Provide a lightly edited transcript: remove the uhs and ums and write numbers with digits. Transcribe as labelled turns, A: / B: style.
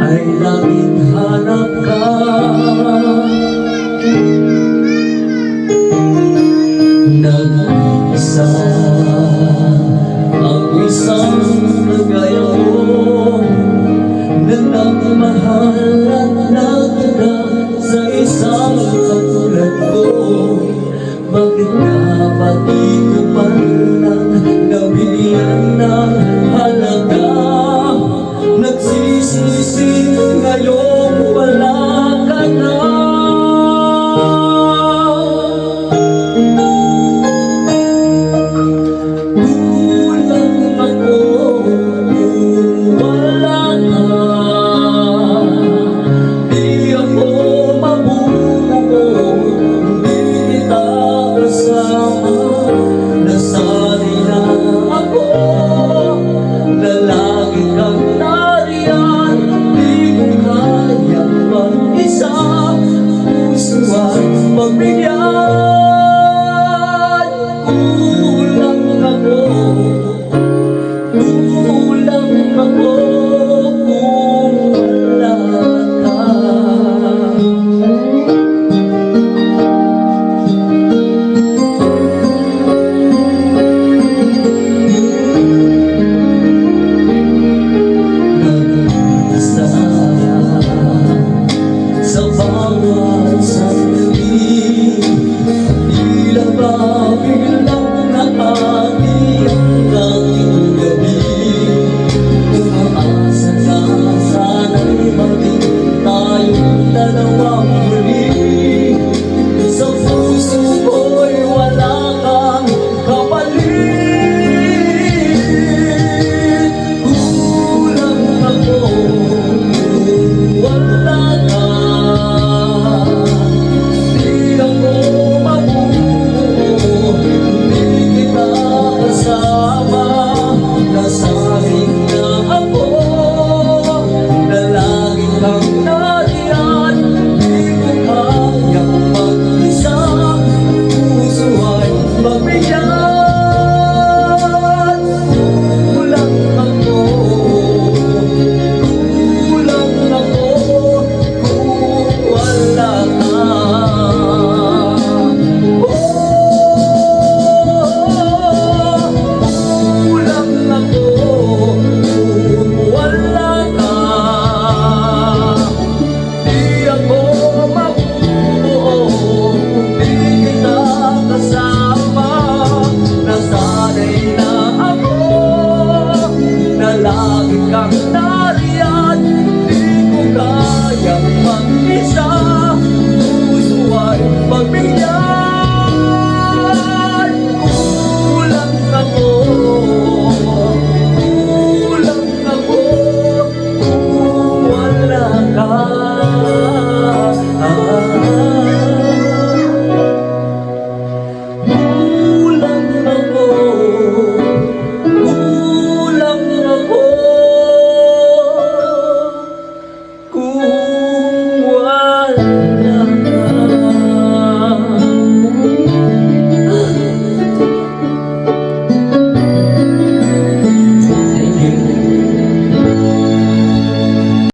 A: Ay laging hanap ka. Nag-iisa ang isang kagaya mo, na nagmahal at nagtaga sa isang katulad ko. Bakit nga ba di ko man lang nabigyan ng halaga? Nagsisisi ngayong wala ka na. Kulang ako kung wala ka. Di ako mabubuo, di kita kasama. Nasanay na ako na lagi kang isa puso at pagbigyan.